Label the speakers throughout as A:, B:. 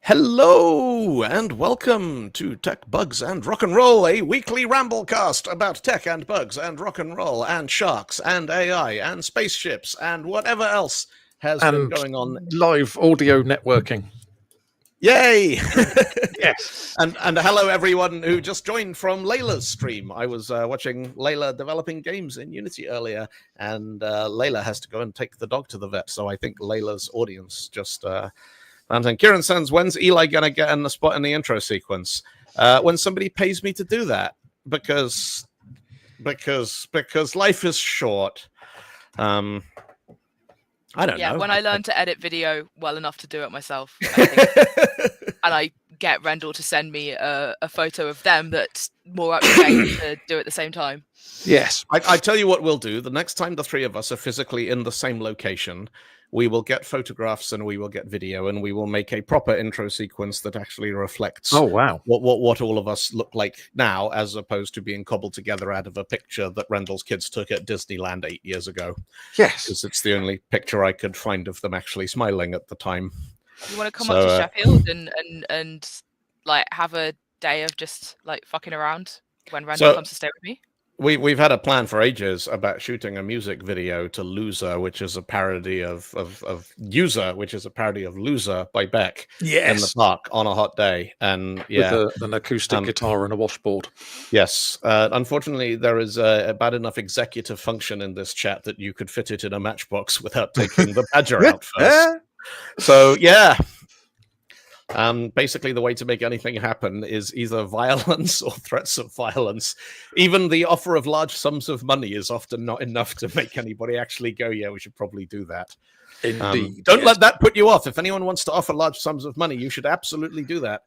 A: Hello and welcome to Tech, Bugs and Rock and Roll, a weekly ramblecast about tech and bugs and rock and roll and sharks and AI and spaceships and whatever else has been going on.
B: Live audio networking.
A: Yay!
B: Yes.
A: And hello everyone who just joined from Layla's stream. I was watching Layla developing games in Unity earlier, and Layla has to go and take the dog to the vet, so I think Layla's audience just... And Kieran sends, when's Eli going to get in the spot in the intro sequence? When somebody pays me to do that, because life is short. I don't know.
C: Yeah, when I learn to edit video well enough to do it myself, I think, and I get Rendell to send me a photo of them that's more up to date to do at the same time.
B: Yes.
A: I tell you what we'll do. The next time the three of us are physically in the same location, we will get photographs and we will get video, and we will make a proper intro sequence that actually reflects what all of us look like now, as opposed to being cobbled together out of a picture that Rendell's kids took at Disneyland 8 years ago.
B: Yes.
A: Because it's the only picture I could find of them actually smiling at the time.
C: You want to come up to Sheffield and like have a day of just like fucking around when Rendell comes to stay with me?
A: We've had a plan for ages about shooting a music video to Loser, which is a parody of User, which is a parody of Loser by Beck.
B: Yes.
A: In the park on a hot day. And yeah,
B: with an acoustic guitar and a washboard.
A: Yes. Unfortunately, there is a bad enough executive function in this chat that you could fit it in a matchbox without taking the badger out first. So yeah. Basically, the way to make anything happen is either violence or threats of violence. Even the offer of large sums of money is often not enough to make anybody actually go, yeah, we should probably do that.
B: Indeed.
A: Don't let that put you off. If anyone wants to offer large sums of money, you should absolutely do that.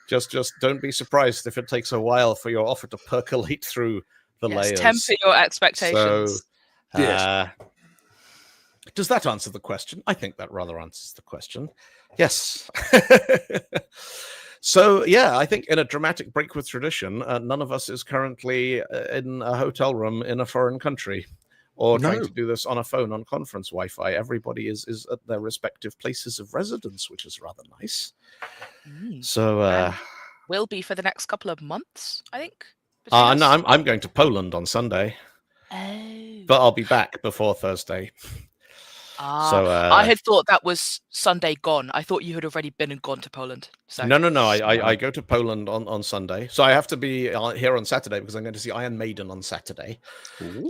A: Just don't be surprised if it takes a while for your offer to percolate through the layers.
C: Temper your expectations.
A: So, yes. Does that answer the question? I think that rather answers the question. Yes. So, yeah, I think in a dramatic break with tradition, none of us is currently in a hotel room in a foreign country or trying to do this on a phone on conference Wi-Fi. Everybody is at their respective places of residence, which is rather nice. So,
C: will be for the next couple of months, I think.
A: No, I'm going to Poland on Sunday.
C: Oh.
A: But I'll be back before Thursday. So,
C: I had thought that was Sunday gone. I thought you had already been and gone to Poland. So.
A: No. I go to Poland on Sunday. So I have to be here on Saturday because I'm going to see Iron Maiden on Saturday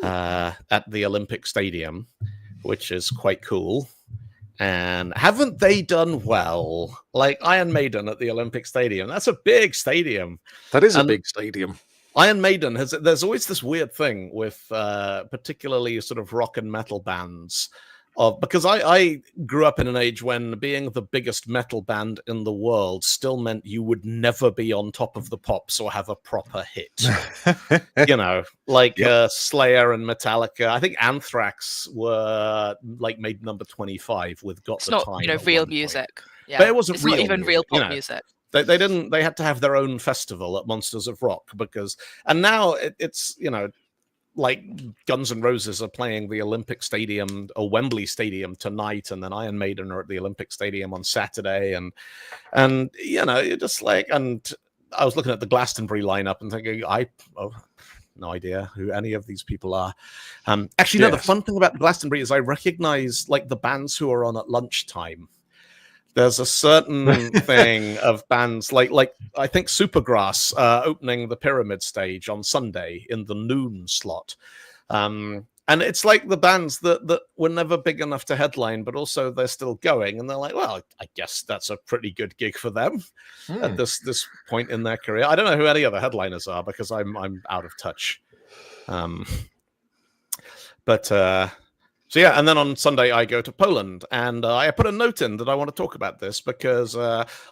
A: at the Olympic Stadium, which is quite cool. And haven't they done well? Like Iron Maiden at the Olympic Stadium. That's a big stadium.
B: That is a big stadium.
A: Iron Maiden there's always this weird thing with particularly sort of rock and metal bands. Because I grew up in an age when being the biggest metal band in the world still meant you would never be on top of the pops or have a proper hit. You know, like Slayer and Metallica. I think Anthrax were like made number 25 with Got the Time.
C: It's not, real music. Yeah.
A: But it wasn't
C: it's
A: real
C: not even
A: music,
C: real pop music.
A: They had to have their own festival at Monsters of Rock and now it's, like Guns N' Roses are playing the Olympic Stadium or Wembley Stadium tonight, and then Iron Maiden are at the Olympic Stadium on Saturday, and you're just like, and I was looking at the Glastonbury lineup and thinking, no idea who any of these people are. Actually, no, the fun thing about Glastonbury is I recognize like the bands who are on at lunchtime. There's a certain thing of bands like I think Supergrass opening the Pyramid stage on Sunday in the noon slot. And it's like the bands that were never big enough to headline, but also they're still going. And they're like, well, I guess that's a pretty good gig for them at this point in their career. I don't know who any other headliners are because I'm out of touch. So yeah, and then on Sunday I go to Poland, and I put a note in that I want to talk about this because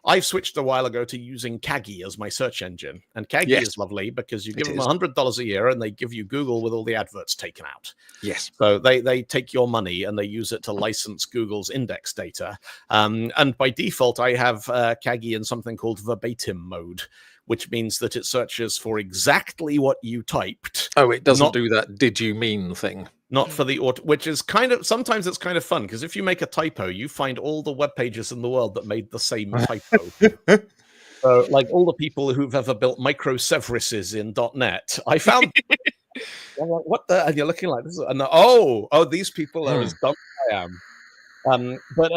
A: I've switched a while ago to using Kaggy as my search engine, and Kaggy is lovely because you give them $100 a year and they give you Google with all the adverts taken out.
B: Yes.
A: So they take your money and they use it to license Google's index data, and by default I have Kaggy in something called verbatim mode, which means that it searches for exactly what you typed.
B: Oh, it doesn't do that did you mean thing.
A: not for the auto, which is sometimes it's kind of fun because if you make a typo, you find all the web pages in the world that made the same typo. So, like all the people who've ever built microservices in .NET, I found. I'm like, what the? And you're looking like this, and these people are as dumb as I am. But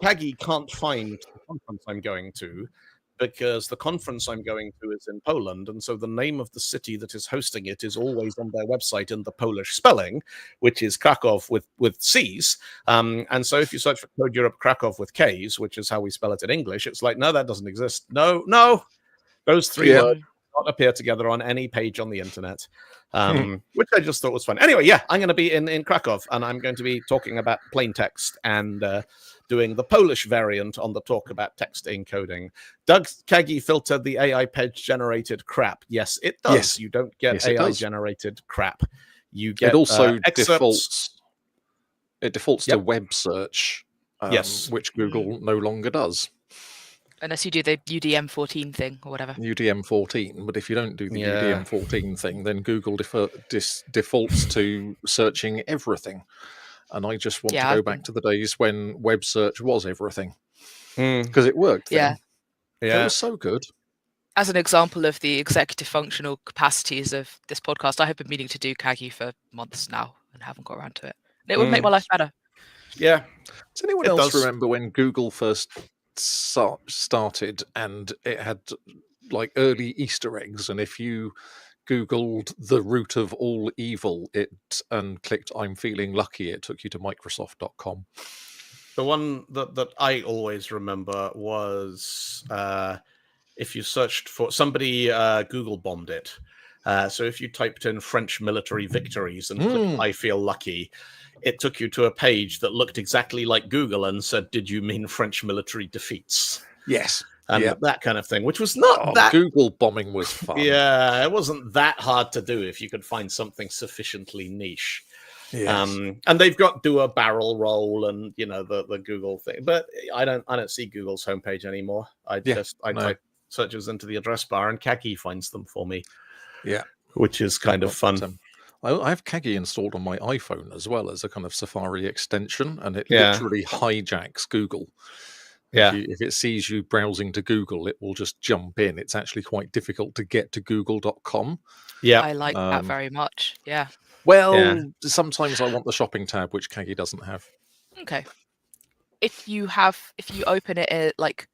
A: Kagi can't find the conference I'm going to because the conference I'm going to is in Poland, and so the name of the city that is hosting it is always on their website in the Polish spelling, which is Krakow with C's. And so if you search for Code Europe Krakow with K's, which is how we spell it in English, it's like, no, that doesn't exist. No, those three words do not appear together on any page on the internet. Which I just thought was fun. Anyway, I'm going to be in Krakow, and I'm going to be talking about plain text and doing the Polish variant on the talk about text encoding. Doug Kagi filtered the AI page generated crap. Yes, it does. Yes. You don't get AI generated crap. You get
B: it also
A: excerpts.
B: It defaults to web search, which Google no longer does.
C: Unless you do the UDM14 thing or whatever.
B: UDM14, but if you don't do the UDM14 thing, then Google defaults to searching everything. And I just want to go back to the days when web search was everything. Because it worked then. It was so good.
C: As an example of the executive functional capacities of this podcast, I have been meaning to do Kagi for months now and haven't got around to it. It would make my life better.
A: Yeah.
B: Does anyone else remember when Google first started and it had like early Easter eggs, and if you Googled the root of all evil and clicked I'm feeling lucky, it took you to Microsoft.com.
A: The one that I always remember was if you searched for somebody Google bombed it. So if you typed in French military victories and clicked I feel lucky, it took you to a page that looked exactly like Google and said, did you mean French military defeats?
B: Yes.
A: And that kind of thing, which was not that...
B: Google bombing was fun.
A: Yeah, it wasn't that hard to do if you could find something sufficiently niche. Yes. And they've got do a barrel roll and, the Google thing. But I don't see Google's homepage anymore. I type searches into the address bar and Kagi finds them for me.
B: Yeah.
A: Which is kind of fun.
B: I have Kagi installed on my iPhone as well as a kind of Safari extension, and it literally hijacks Google. If it sees you browsing to Google, it will just jump in. It's actually quite difficult to get to google.com.
A: Yeah,
C: I like that very much. Yeah.
B: Well, sometimes I want the shopping tab, which Kagi doesn't have.
C: Okay. If you open it like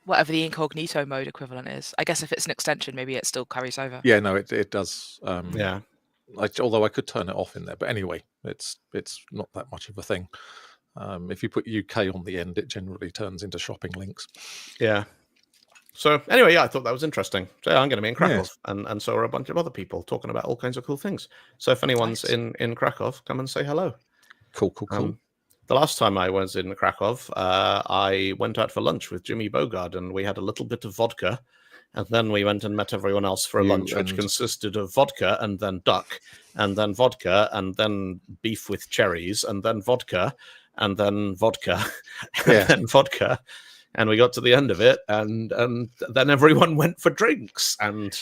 C: whatever the incognito mode equivalent is, I guess if it's an extension, maybe it still carries over.
B: Yeah, no, it does. Although I could turn it off in there, but anyway, it's not that much of a thing. If you put UK on the end, it generally turns into shopping links.
A: Yeah. So anyway, I thought that was interesting. So I'm going to be in Krakow, and so are a bunch of other people talking about all kinds of cool things. So if anyone's in Krakow, come and say hello.
B: Cool.
A: The last time I was in Krakow, I went out for lunch with Jimmy Bogard, and we had a little bit of vodka. And then we went and met everyone else for a lunch, which consisted of vodka and then duck, and then vodka, and then beef with cherries, and then vodka, and then vodka, and then vodka. And we got to the end of it, and then everyone went for drinks. And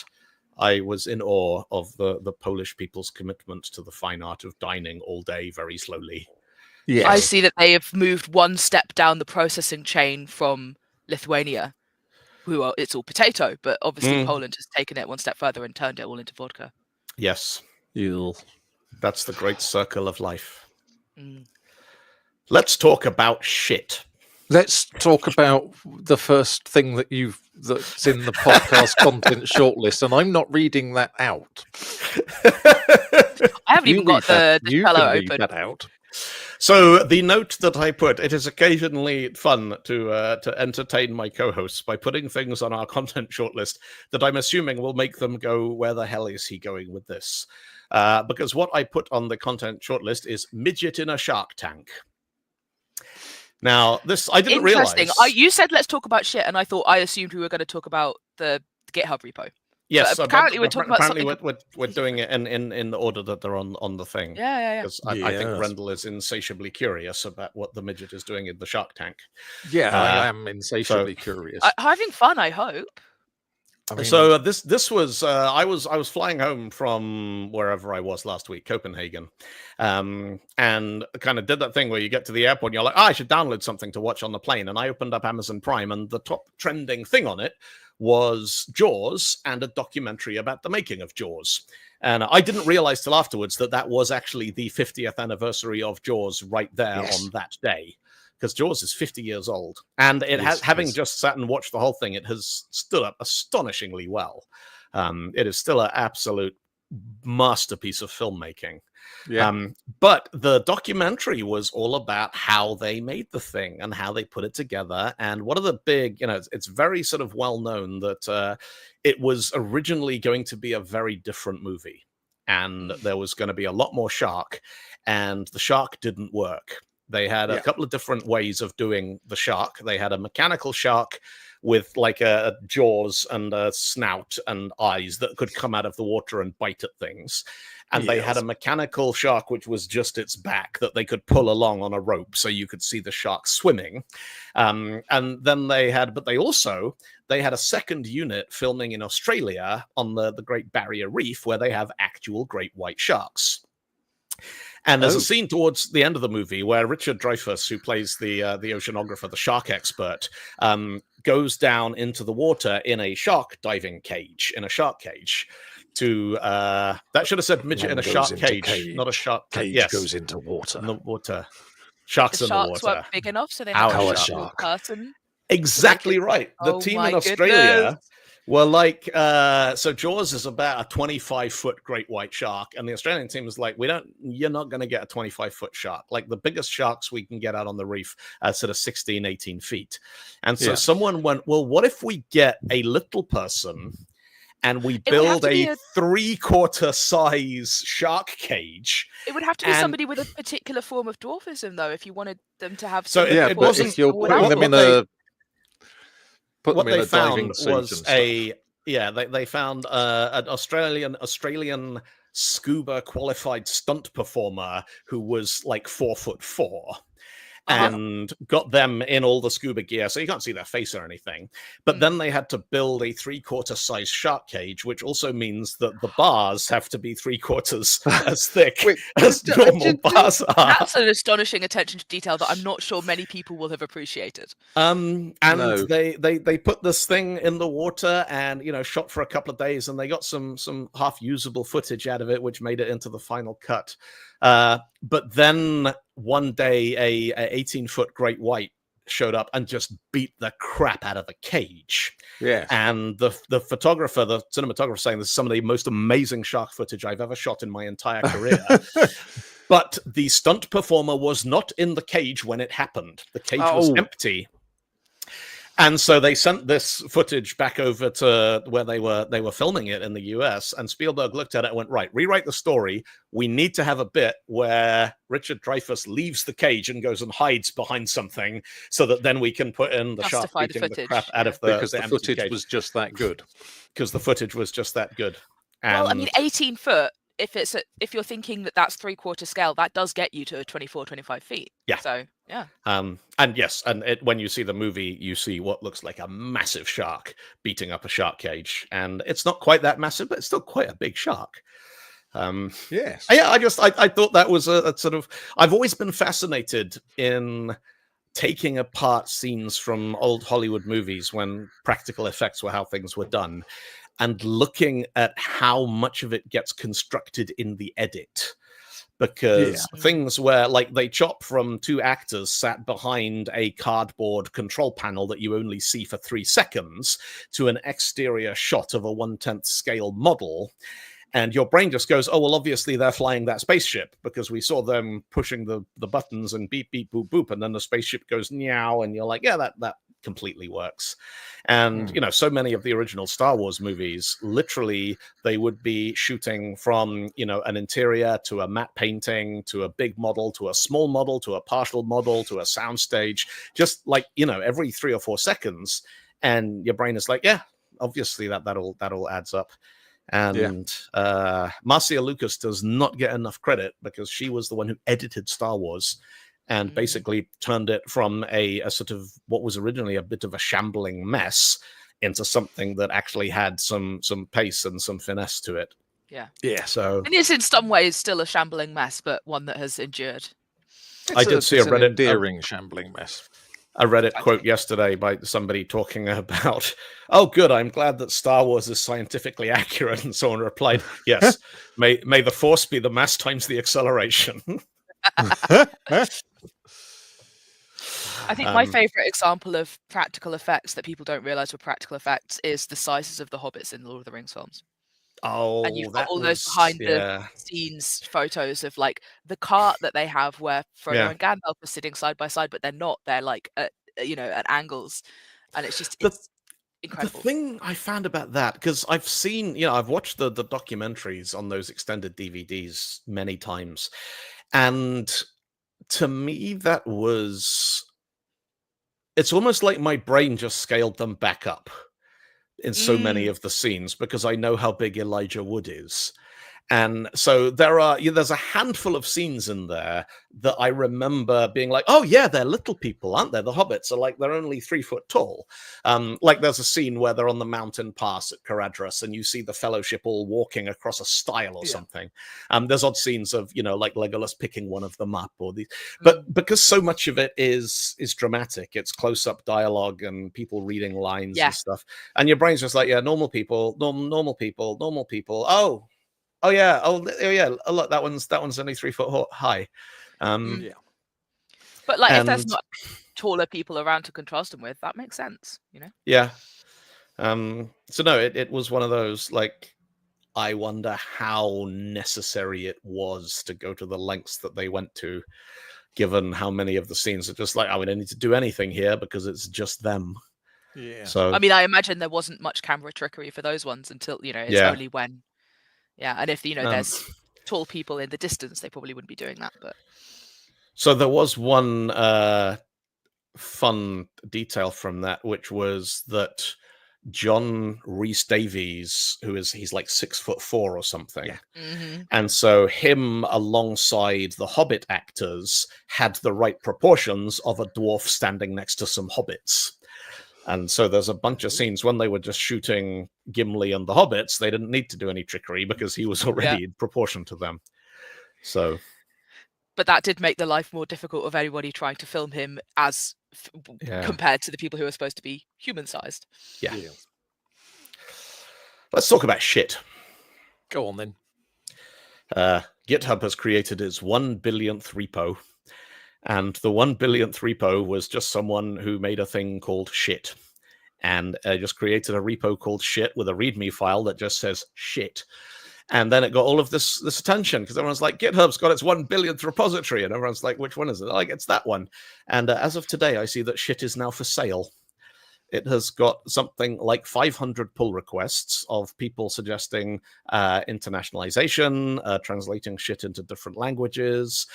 A: I was in awe of the Polish people's commitment to the fine art of dining all day very slowly.
C: Yes. I see that they have moved one step down the processing chain from Lithuania. It's all potato, but obviously Poland has taken it one step further and turned it all into vodka.
A: Yes.
B: Ew.
A: That's the great circle of life. Let's talk about shit.
B: Let's talk about the first thing that's in the podcast content shortlist, and I'm not reading that out.
C: I haven't even got the cello open.
B: Read that out.
A: So the note that I put, it is occasionally fun to entertain my co-hosts by putting things on our content shortlist that I'm assuming will make them go, where the hell is he going with this? Because what I put on the content shortlist is midget in a shark tank. Now, this I didn't realize.
C: You said let's talk about shit, and I assumed we were going to talk about the GitHub repo.
A: Yes,
C: but apparently we're talking about something.
A: We're doing it in the order that they're on the thing.
C: Yeah.
A: Because I think Rendell is insatiably curious about what the midget is doing in the shark tank.
B: Yeah, I am insatiably curious.
C: Having fun, I hope.
B: I mean,
A: So this was I was flying home from wherever I was last week, Copenhagen, and kind of did that thing where you get to the airport and you're like, I should download something to watch on the plane, and I opened up Amazon Prime, and the top trending thing on it was Jaws and a documentary about the making of Jaws. And I didn't realize till afterwards that was actually the 50th anniversary of Jaws right there on that day, because Jaws is 50 years old. And it has, having just sat and watched the whole thing, it has stood up astonishingly well. It is still an absolute masterpiece of filmmaking. But the documentary was all about how they made the thing and how they put it together. And one of the big, it's very sort of well known that it was originally going to be a very different movie. And there was going to be a lot more shark, and the shark didn't work. They had a couple of different ways of doing the shark. They had a mechanical shark with like a jaws and a snout and eyes that could come out of the water and bite at things. And they had a mechanical shark, which was just its back that they could pull along on a rope so you could see the shark swimming. And then they had a second unit filming in Australia on the Great Barrier Reef, where they have actual great white sharks. And there's a scene towards the end of the movie where Richard Dreyfuss, who plays the oceanographer, the shark expert, goes down into the water in a shark diving cage, in a shark cage. That should have said midget in a shark cage, not a shark
B: cage.
A: Yes,
B: goes into water.
A: In the water. Sharks in the water.
C: Sharks weren't big enough, so they
A: had
C: a
B: shark
C: person.
A: Exactly right. The team in Australia were like, so Jaws is about a 25-foot great white shark, and the Australian team was like, you're not going to get a 25-foot shark. Like, the biggest sharks we can get out on the reef are sort of 16, 18 feet. And so someone went, well, what if we get a little person and we build a 3/4 size shark cage?
C: It would have to be somebody with a particular form of dwarfism, though, if you wanted them to have.
A: So it wasn't.
B: If you're putting them in a
A: what they found was they found an Australian scuba qualified stunt performer who was like 4'4", and got them in all the scuba gear, so you can't see their face or anything. But then they had to build a 3/4 size shark cage, which also means that the bars have to be 3/4 as thick as normal bars are.
C: That's an astonishing attention to detail that I'm not sure many people will have appreciated.
A: They put this thing in the water and shot for a couple of days, and they got some half usable footage out of it, which made it into the final cut. But then one day a 18-foot great white showed up and just beat the crap out of the cage. And the photographer, the cinematographer, saying this is some of the most amazing shark footage I've ever shot in my entire career. But the stunt performer was not in the cage when it happened. The cage was empty. And so they sent this footage back over to where they were filming it in the US, and Spielberg looked at it and went, right, rewrite the story. We need to have a bit where Richard Dreyfuss leaves the cage and goes and hides behind something, so that then we can put in the shark beating the crap out of
B: because the footage was just that good.
A: Because the footage was just that good. And
C: well, I mean, 18 foot. If you're thinking that's 3/4 scale, that does get you to 24, 25 feet.
A: Yeah.
C: So yeah.
A: And yes, and when you see the movie, you see what looks like a massive shark beating up a shark cage, and it's not quite that massive, but it's still quite a big shark.
B: Yes.
A: Yeah. I thought that was a sort of. I've always been fascinated in taking apart scenes from old Hollywood movies when practical effects were how things were done, and looking at how much of it gets constructed in the edit. Because things where, like, they chop from two actors sat behind a cardboard control panel that you only see for 3 seconds to an exterior shot of a 1/10 scale model. And your brain just goes, oh, well, obviously they're flying that spaceship, because we saw them pushing the buttons and beep, beep, boop, boop. And then the spaceship goes meow. And you're like, yeah, that completely works. And so many of the original Star Wars movies, literally they would be shooting from an interior to a matte painting to a big model to a small model to a partial model to a soundstage, just like every 3 or 4 seconds. And your brain is like, yeah, obviously that all adds up. And Marcia Lucas does not get enough credit, because she was the one who edited Star Wars and basically turned it from a sort of what was originally a bit of a shambling mess into something that actually had some pace and some finesse to it.
B: Yeah.
A: So
C: And it's in some ways still a shambling mess, but one that has endured.
A: I did see a
B: it's an
A: Reddit
B: endearing shambling mess.
A: a Reddit quote yesterday by somebody talking about, oh, good, I'm glad that Star Wars is scientifically accurate. And someone replied, yes, may the force be the mass times the acceleration.
C: I think my favorite example of practical effects that people don't realize were practical effects is the sizes of the hobbits in the Lord of the Rings films.
A: Oh,
C: And you've got
A: that
C: all
A: was,
C: those behind
A: yeah.
C: the scenes photos of like the cart that they have where Frodo
A: Yeah.
C: and Gandalf are sitting side by side, but they're not. They're like at angles, and it's just it's incredible.
A: The thing I found about that, because I've seen, I've watched the documentaries on those extended DVDs many times, and to me that was, it's almost like my brain just scaled them back up in so many of the scenes because I know how big Elijah Wood is. And so there's a handful of scenes in there that I remember being like, oh yeah, they're little people, aren't they? The hobbits are like, they're only 3 foot tall. Like there's a scene where they're on the mountain pass at Caradhras and you see the Fellowship all walking across a stile or something. There's odd scenes of, like Legolas picking one of them up or these, but because so much of it is dramatic, it's close-up dialogue and people reading lines and stuff. And your brain's just like, yeah, normal people. Oh yeah! Oh yeah! Oh, look, that one's only 3 foot high.
B: Yeah.
C: But like, if there's not taller people around to contrast them with, that makes sense,
A: Yeah. So no, it was one of those like, I wonder how necessary it was to go to the lengths that they went to, given how many of the scenes are just like, oh, we don't need to do anything here because it's just them.
B: Yeah.
A: So
C: I mean, I imagine there wasn't much camera trickery for those ones until it's only when. Yeah, and if there's tall people in the distance, they probably wouldn't be doing that. But
A: so there was one fun detail from that, which was that John Rhys Davies, he's like 6'4" or something, and so him alongside the Hobbit actors had the right proportions of a dwarf standing next to some hobbits. And so there's a bunch of scenes when they were just shooting Gimli and the hobbits, they didn't need to do any trickery because he was already in proportion to them. So,
C: but that did make the life more difficult of anybody trying to film him as compared to the people who are supposed to be human-sized.
A: Yeah. Let's talk about shit.
B: Go on then.
A: GitHub has created its 1 billionth repo. And the 1 billionth repo was just someone who made a thing called shit. And just created a repo called shit with a README file that just says shit. And then it got all of this attention because everyone's like, GitHub's got its 1 billionth repository. And everyone's like, which one is it? Like, it's that one. And as of today, I see that shit is now for sale. It has got something like 500 pull requests of people suggesting internationalization, translating shit into different languages,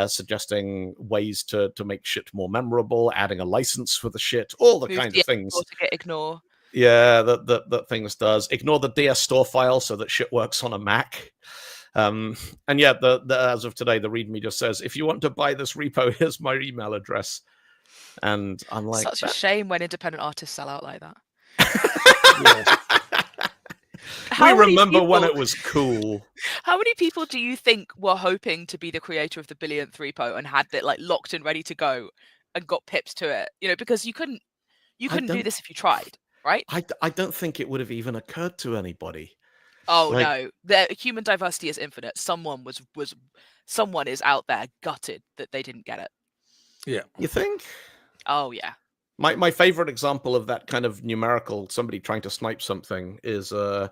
A: suggesting ways to make shit more memorable, adding a license for the shit, all the kinds of things.
C: Ignore.
A: Yeah, that things does. Ignore the DS store file so that shit works on a Mac. And yeah, as of today, the README just says, if you want to buy this repo, here's my email address. And I'm like,
C: such a shame when independent artists sell out like that.
A: We remember when it was cool.
C: How many people do you think were hoping to be the creator of the billionth repo and had it like locked and ready to go and got pips to it? Because you couldn't do this if you tried, right?
A: I don't think it would have even occurred to anybody.
C: Oh no, the human diversity is infinite. Someone is out there gutted that they didn't get it.
A: Yeah, you think?
C: Oh yeah.
A: My favorite example of that kind of numerical, somebody trying to snipe something, is the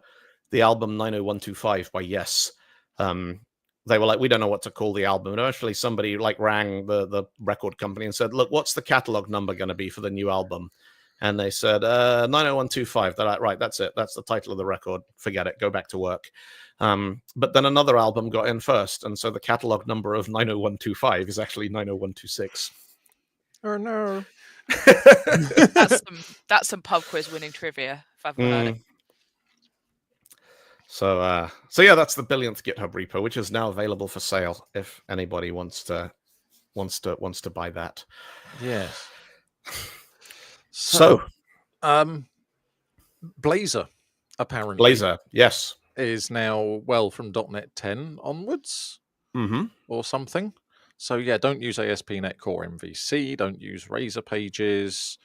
A: album 90125 by Yes. They were like, we don't know what to call the album. And eventually somebody like rang the record company and said, look, what's the catalog number going to be for the new album? And they said, 90125. They're like, right, that's it. That's the title of the record. Forget it. Go back to work. But then another album got in first. And so the catalog number of 90125 is actually 90126.
B: Oh, no.
C: That's some pub quiz winning trivia, if I've ever heard it.
A: So yeah, that's the billionth GitHub repo, which is now available for sale if anybody wants to buy that.
B: Yes.
A: So,
B: Blazor, apparently,
A: Blazor, yes.
B: is now, from .NET 10 onwards or something. So yeah, don't use ASP.NET Core MVC, don't use Razor Pages,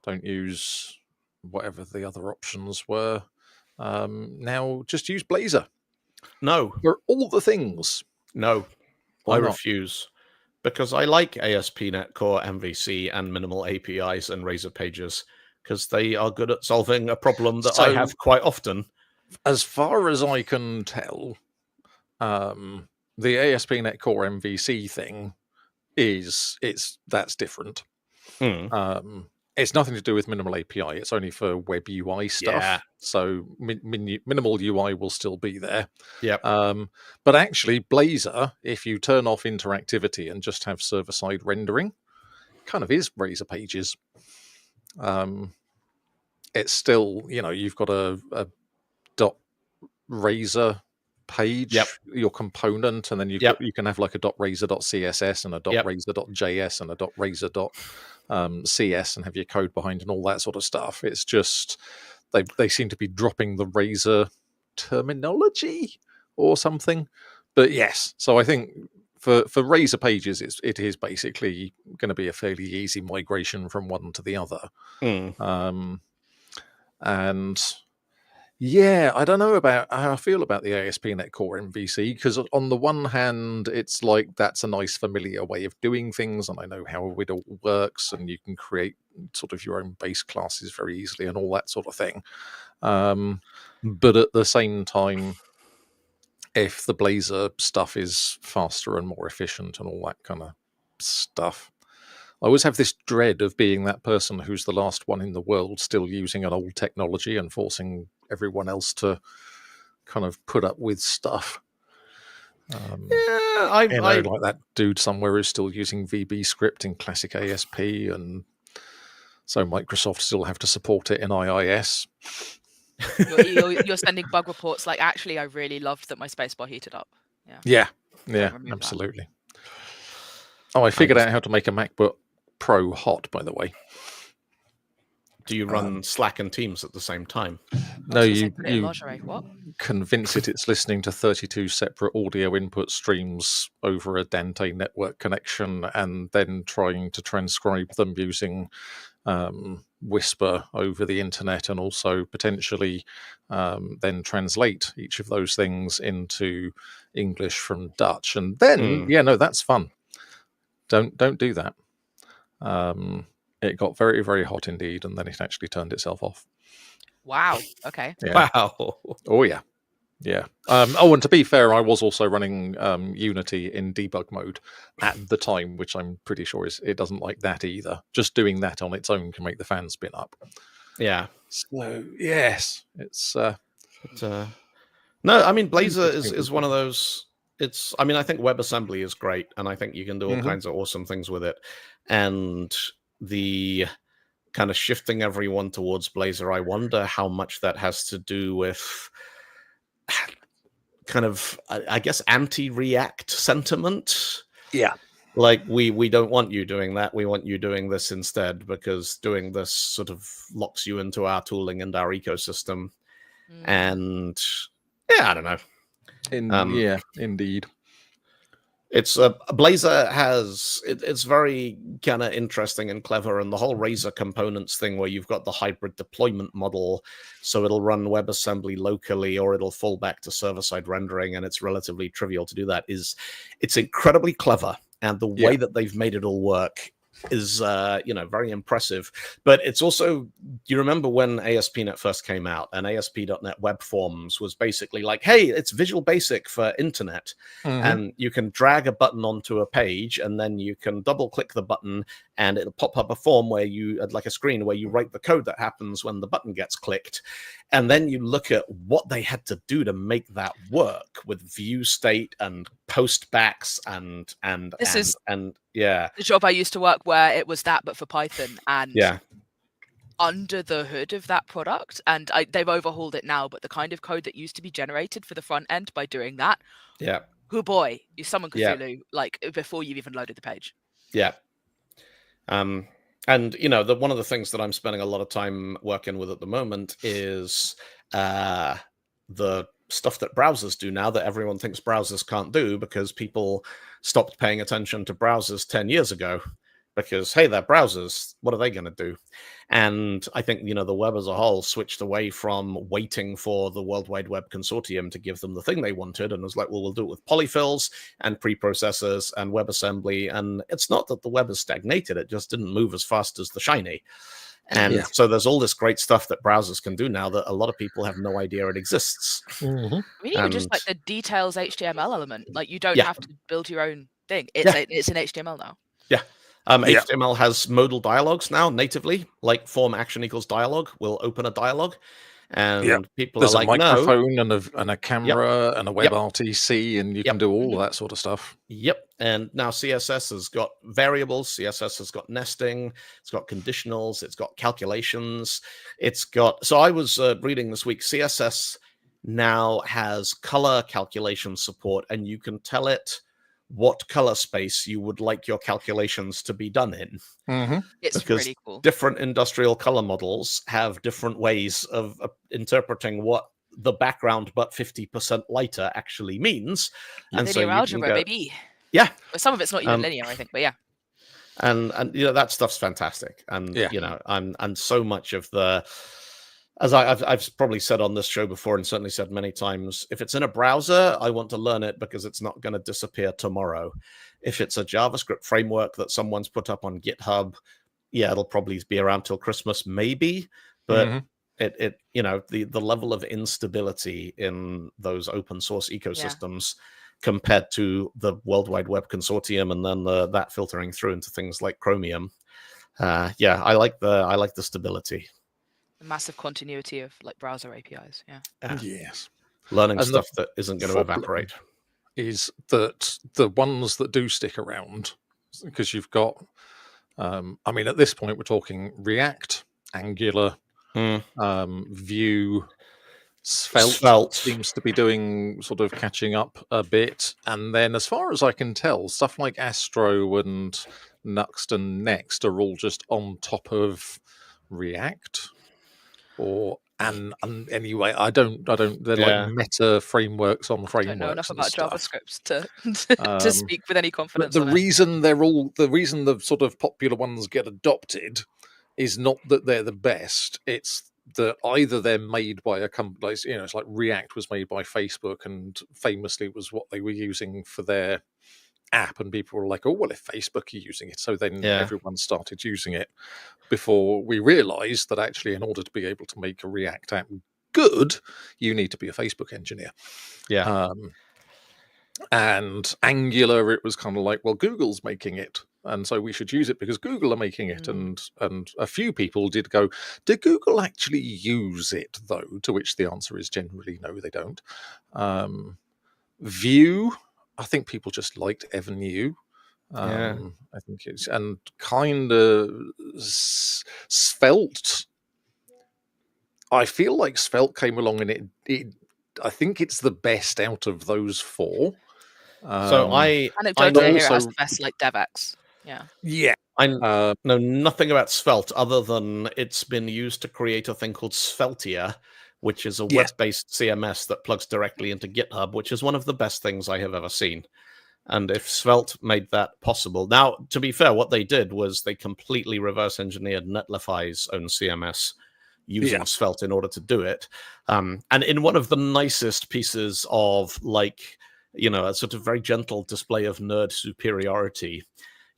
B: don't use whatever the other options were. Now just use Blazor.
A: No.
B: For all the things.
A: No.
B: Why
A: I
B: not?
A: refuse. Because I like ASP.NET Core MVC and minimal APIs and Razor Pages, because they are good at solving a problem that I have quite often.
B: As far as I can tell, the ASP.NET Core MVC thing that's different. It's nothing to do with minimal API. It's only for web UI stuff.
A: Yeah.
B: So minimal UI will still be there.
A: Yep.
B: But actually, Blazor, if you turn off interactivity and just have server-side rendering, kind of is Razor Pages. It's still, you've got a .razor page, your component, and then you can have like a .razor.css and a .razor.js and a .razor.cs and have your code behind and all that sort of stuff. It's just they seem to be dropping the Razor terminology or something. But yes, so I think for Razor Pages, it is basically going to be a fairly easy migration from one to the other. And yeah, I don't know about how I feel about the ASP.NET Core MVC, because on the one hand, it's like that's a nice familiar way of doing things, and I know how it all works, and you can create sort of your own base classes very easily and all that sort of thing. But at the same time, if the Blazor stuff is faster and more efficient and all that kind of stuff, I always have this dread of being that person who's the last one in the world still using an old technology and forcing everyone else to kind of put up with stuff. Like that dude somewhere is still using VB script in classic ASP, and so Microsoft still have to support it in IIS.
C: You're sending bug reports like, actually, I really loved that my spacebar heated up.
B: Yeah, absolutely. Oh, I figured out how to make a MacBook Pro hot, by the way.
A: Do you run Slack and Teams at the same time?
B: No, you convince it's listening to 32 separate audio input streams over a Dante network connection and then trying to transcribe them using Whisper over the internet, and also potentially then translate each of those things into English from Dutch. And then, that's fun. Don't do that. It got very, very hot indeed, and then it actually turned itself off.
C: Wow. Okay.
A: Yeah. Wow.
B: Oh, yeah. Yeah. And to be fair, I was also running Unity in debug mode at the time, which I'm pretty sure it doesn't like that either. Just doing that on its own can make the fan spin up.
A: Yeah.
B: So, yes, it's...
A: no, I mean, Blazor is one of those... I think WebAssembly is great, and I think you can do all kinds of awesome things with it. And the kind of shifting everyone towards Blazor, I wonder how much that has to do with kind of, I guess, anti-React sentiment.
B: Yeah.
A: Like, we don't want you doing that. We want you doing this instead, because doing this sort of locks you into our tooling and our ecosystem. And yeah, I don't know.
B: Yeah, indeed.
A: It's Blazor has it's very kind of interesting and clever, and the whole Razor components thing, where you've got the hybrid deployment model, so it'll run WebAssembly locally or it'll fall back to server-side rendering, and it's relatively trivial to do that. It's incredibly clever, and the way that they've made it all work is very impressive. But it's also, you remember when ASP.NET first came out, and ASP.NET Web Forms was basically like, hey, it's Visual Basic for internet, and you can drag a button onto a page, and then you can double click the button and it'll pop up a form where like a screen where you write the code that happens when the button gets clicked. And then you look at what they had to do to make that work with view state and post backs and
C: the job I used to work where it was that, but for Python. And under the hood of that product, and they've overhauled it now, but the kind of code that used to be generated for the front end by doing that, oh boy, you summon Cthulhu like before you've even loaded the page.
A: Yeah. And And one of the things that I'm spending a lot of time working with at the moment is the stuff that browsers do now that everyone thinks browsers can't do, because people stopped paying attention to browsers 10 years ago because, hey, they're browsers. What are they going to do? And I think, the web as a whole switched away from waiting for the World Wide Web Consortium to give them the thing they wanted, and was like, well, we'll do it with polyfills and preprocessors and WebAssembly. And it's not that the web has stagnated. It just didn't move as fast as the Shiny. And so there's all this great stuff that browsers can do now that a lot of people have no idea it exists.
C: Mm-hmm. I mean, even just like the details HTML element, like you don't have to build your own thing. It's in HTML now.
A: Yeah. HTML has modal dialogues now natively, like form action equals dialogue will open a dialogue. And people
B: There's
A: are like,
B: a microphone and a camera and a WebRTC, and you can do all of that sort of stuff.
A: Yep. And now CSS has got variables. CSS has got nesting. It's got conditionals. It's got calculations. So I was reading this week, CSS now has color calculation support, and you can tell it what color space you would like your calculations to be done in.
B: Mm-hmm.
C: It's really cool.
A: Different industrial color models have different ways of interpreting what the background but 50% lighter actually means. And
C: linear
A: so
C: algebra, baby.
A: Yeah.
C: But some of it's not even linear, I think, but yeah.
A: And that stuff's fantastic. And and so much of the, as I've probably said on this show before, and certainly said many times, if it's in a browser, I want to learn it because it's not going to disappear tomorrow. If it's a JavaScript framework that someone's put up on GitHub, it'll probably be around till Christmas, maybe. But the level of instability in those open source ecosystems compared to the World Wide Web Consortium, and then that filtering through into things like Chromium. I like the stability.
C: The massive continuity of like browser APIs.
B: Yes.
A: Learning stuff that isn't going to evaporate.
B: Is that the ones that do stick around, because you've got, at this point we're talking React, Angular, Vue, Svelte seems to be doing sort of catching up a bit. And then as far as I can tell, stuff like Astro and Nuxt and Next are all just on top of React. And anyway, I don't. They're like meta frameworks on frameworks. I don't know enough about
C: JavaScript to speak with any confidence.
B: The reason the sort of popular ones get adopted is not that they're the best. It's that either they're made by a company. It's like React was made by Facebook, and famously was what they were using for their app, and people were like, oh, well, if Facebook are using it, so then everyone started using it, before we realized that actually in order to be able to make a React app good, you need to be a Facebook engineer. And Angular, it was kind of like, well, Google's making it, and so we should use it because Google are making it. And a few people did go, did Google actually use it though? To which the answer is generally no, they don't. Vue, I think people just liked Ever New. I think it's, and kind of Svelte. I feel like Svelte came along, and it I think it's the best out of those four.
A: So I
C: hear it has the best like DevX.
A: I know nothing about Svelte other than it's been used to create a thing called Sveltia, which is a web-based CMS that plugs directly into GitHub, which is one of the best things I have ever seen. And if Svelte made that possible... Now, to be fair, what they did was they completely reverse-engineered Netlify's own CMS using Svelte in order to do it. And in one of the nicest pieces of, a sort of very gentle display of nerd superiority,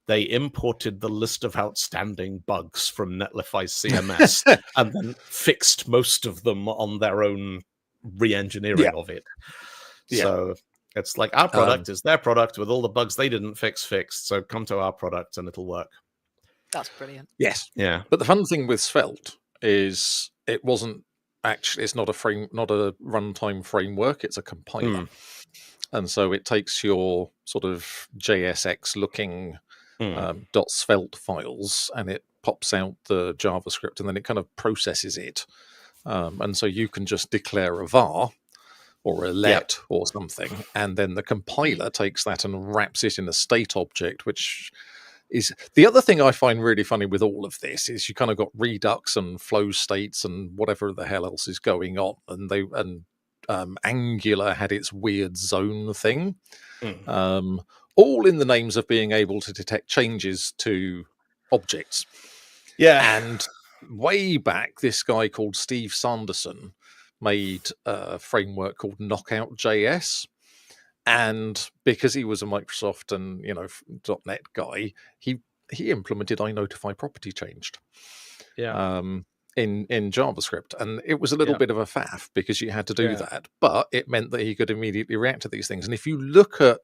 A: they imported the list of outstanding bugs from Netlify's CMS and then fixed most of them on their own re-engineering of it. So it's like our product is their product with all the bugs they didn't fixed. So come to our product and it'll work.
C: That's brilliant.
B: Yes.
A: Yeah.
B: But the fun thing with Svelte is it wasn't actually, it's not a runtime framework, it's a compiler. And so it takes your sort of JSX looking .svelte files, and it pops out the JavaScript, and then it kind of processes it. And so you can just declare a var or a let or something, and then the compiler takes that and wraps it in a state object, which is the other thing I find really funny with all of this is you kind of got Redux and flow states and whatever the hell else is going on, and Angular had its weird zone thing, all in the names of being able to detect changes to objects.
A: Yeah.
B: And way back, this guy called Steve Sanderson made a framework called Knockout.js. And because he was a Microsoft and .NET guy, he implemented iNotify property changed. In JavaScript, and it was a little bit of a faff because you had to do that, but it meant that he could immediately react to these things. And if you look at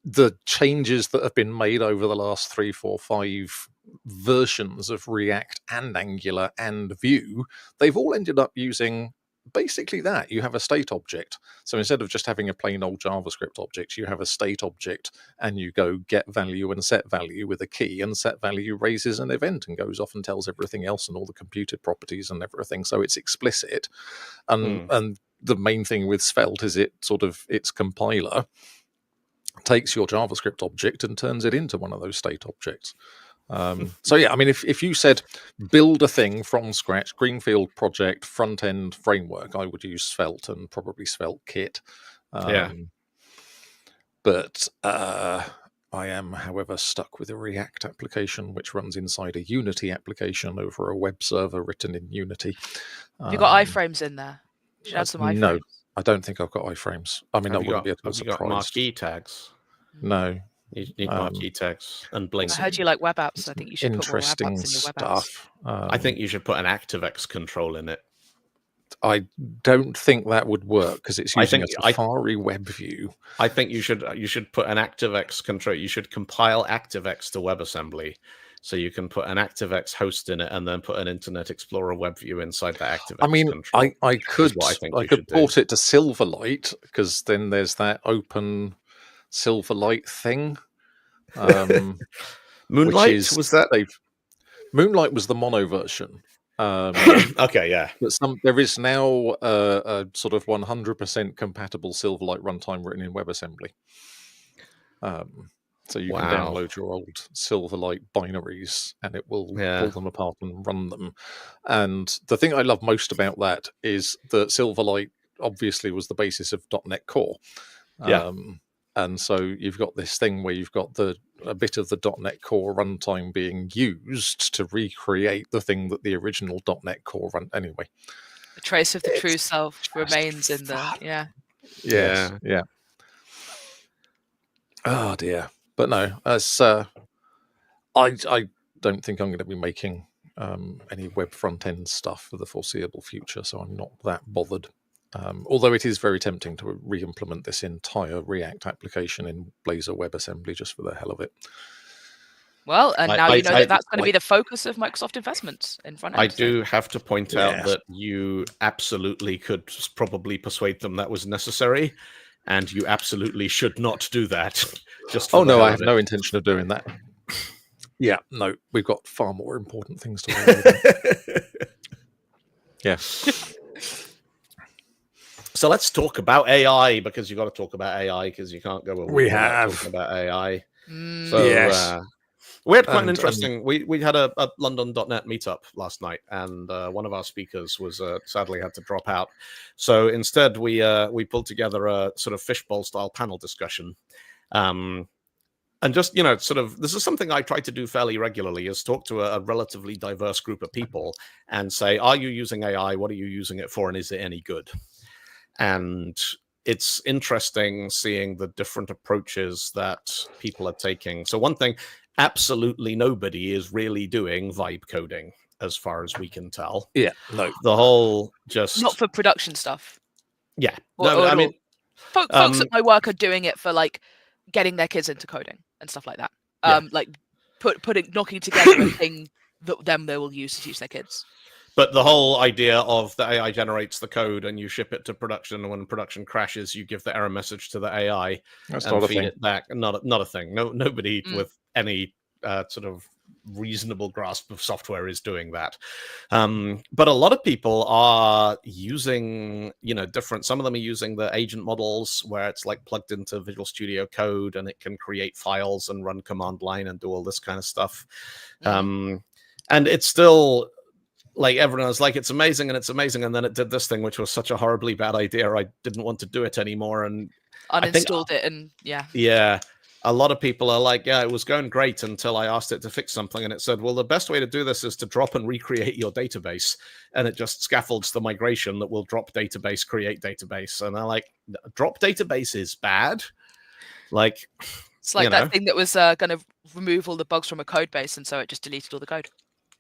B: the changes that have been made over the last 3, 4, 5 versions of React and Angular and Vue, they've all ended up using basically that. You have a state object. So instead of just having a plain old JavaScript object, you have a state object and you go get value and set value with a key, and set value raises an event and goes off and tells everything else and all the computed properties and everything. So it's explicit. And the main thing with Svelte is its compiler takes your JavaScript object and turns it into one of those state objects. So yeah, I mean, if you said build a thing from scratch, greenfield project, front end framework, I would use Svelte and probably Svelte Kit. But I am, however, stuck with a React application which runs inside a Unity application over a web server written in Unity.
C: Have you got iframes in there? You should have some iframes.
B: No, I don't think I've got iframes. I mean, I wouldn't be at all surprised.
A: Have you got marquee tags?
B: No.
A: You need marquee tags and Blink.
C: I heard you like web apps. I think you should put more web apps in your web apps.
A: I think you should put an ActiveX control in it.
B: I don't think that would work because it's using a Safari web view.
A: I think you should put an ActiveX control. You should compile ActiveX to WebAssembly, so you can put an ActiveX host in it and then put an Internet Explorer web view inside the ActiveX. I mean,
B: control, I could port it to Silverlight because then there's that open Silverlight thing.
A: Moonlight was that?
B: Moonlight was the mono version.
A: Okay, yeah.
B: But there is now a sort of 100% compatible Silverlight runtime written in WebAssembly. So you can download your old Silverlight binaries and it will pull them apart and run them. And the thing I love most about that is that Silverlight obviously was the basis of .NET Core. And so you've got this thing where you've got a bit of the .NET Core runtime being used to recreate the thing that the original .NET Core run anyway.
C: A trace of the true self remains in the
B: Yeah. Oh dear. But no, as I don't think I'm going to be making any web front end stuff for the foreseeable future, so I'm not that bothered. Although it is very tempting to re-implement this entire React application in Blazor WebAssembly just for the hell of it.
C: Well, and now you know that's going to be the focus of Microsoft investments in front end.
A: I do have to point out that you absolutely could probably persuade them that was necessary, and you absolutely should not do that.
B: I have no intention of doing that. Yeah, no, we've got far more important things to worry about. Yeah.
A: So let's talk about AI, because you've got to talk about AI because you can't go away without talking about AI. So we had quite an interesting. We had a London.NET meetup last night, and one of our speakers was sadly had to drop out. So instead, we pulled together a sort of fishbowl style panel discussion. And just, this is something I try to do fairly regularly, is talk to a relatively diverse group of people and say, are you using AI? What are you using it for? And is it any good? And it's interesting seeing the different approaches that people are taking. So one thing, absolutely nobody is really doing vibe coding as far as we can tell.
B: Yeah, no.
A: The whole just...
C: Not for production stuff.
A: Yeah.
C: I mean... Folks at my work are doing it for, like, getting their kids into coding and stuff like that. Like, knocking together a thing that they will use to teach their kids.
A: But the whole idea of the AI generates the code and you ship it to production, and when production crashes, you give the error message to the AI and feed it back. Not a thing. Nobody with any sort of reasonable grasp of software is doing that. But a lot of people are using, different, some of them are using the agent models where it's like plugged into Visual Studio Code and it can create files and run command line and do all this kind of stuff. And it's still like, everyone was like, it's amazing. And then it did this thing, which was such a horribly bad idea. I didn't want to do it anymore. And
C: uninstalled it. And
A: yeah. A lot of people are like, yeah, it was going great until I asked it to fix something. And it said, well, the best way to do this is to drop and recreate your database. And it just scaffolds the migration that will drop database, create database. And they're like, drop database is bad. Like,
C: it's like that thing that was going to remove all the bugs from a code base. And so it just deleted all the code.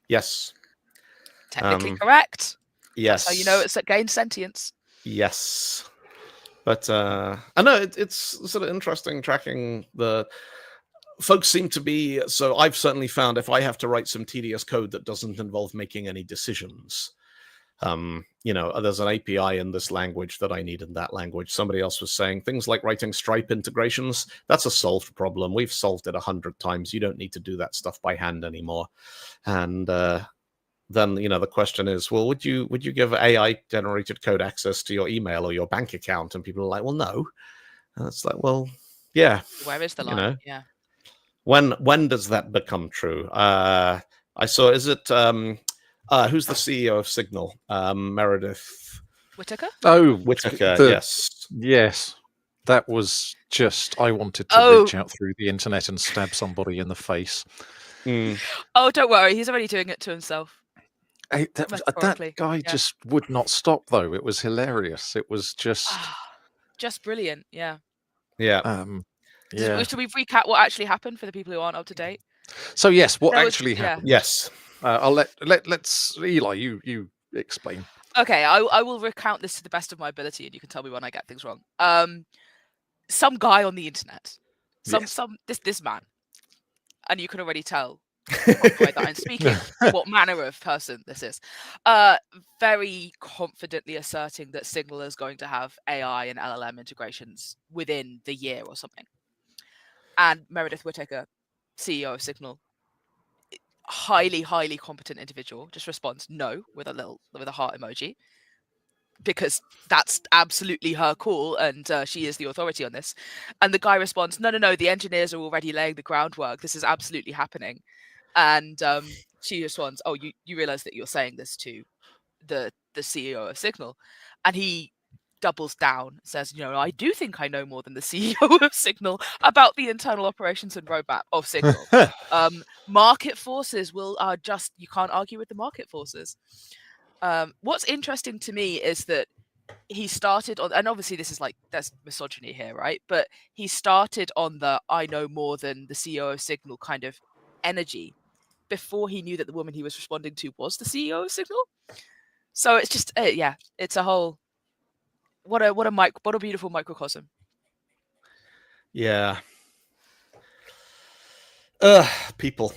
A: Yes.
C: Technically correct.
A: Yes.
C: That's how it's gained sentience.
A: Yes. But I know it's sort of interesting tracking the folks seem to be. So I've certainly found if I have to write some tedious code that doesn't involve making any decisions, there's an API in this language that I need in that language. Somebody else was saying things like writing Stripe integrations. That's a solved problem. We've solved it 100 times. You don't need to do that stuff by hand anymore. And then the question is, well, would you give AI generated code access to your email or your bank account? And people are like, well, no. And it's like, well, yeah.
C: Where is the line? Yeah.
A: When does that become true? I saw, is it who's the CEO of Signal? Meredith
C: Whittaker?
A: Oh, Whittaker, yes.
B: Yes. That was just, I wanted to reach out through the internet and stab somebody in the face.
C: Oh, don't worry. He's already doing it to himself.
B: That guy just would not stop, though. It was hilarious. It was just
C: brilliant. Yeah.
B: Yeah.
C: Should we recap what actually happened for the people who aren't up to date?
B: So yes, what actually happened?
A: Yes.
B: I'll let's Eli, you explain.
C: Okay, I will recount this to the best of my ability, and you can tell me when I get things wrong. Some guy on the internet, this man, and you can already tell from the way that I'm speaking what manner of person this is. Very confidently asserting that Signal is going to have AI and LLM integrations within the year or something. And Meredith Whittaker, CEO of Signal, highly, highly competent individual, just responds no with a heart emoji, because that's absolutely her call, and she is the authority on this. And the guy responds, no, the engineers are already laying the groundwork. This is absolutely happening. And she responds, oh, you realize that you're saying this to the CEO of Signal? And he doubles down, says, I do think I know more than the CEO of Signal about the internal operations and roadmap of Signal. Market forces will just, you can't argue with the market forces. What's interesting to me is that he started on, and obviously this is like, there's misogyny here, right? But he started on the I know more than the CEO of Signal kind of energy before he knew that the woman he was responding to was the CEO of Signal. So it's just, it's a whole, what a beautiful microcosm.
A: Yeah. People.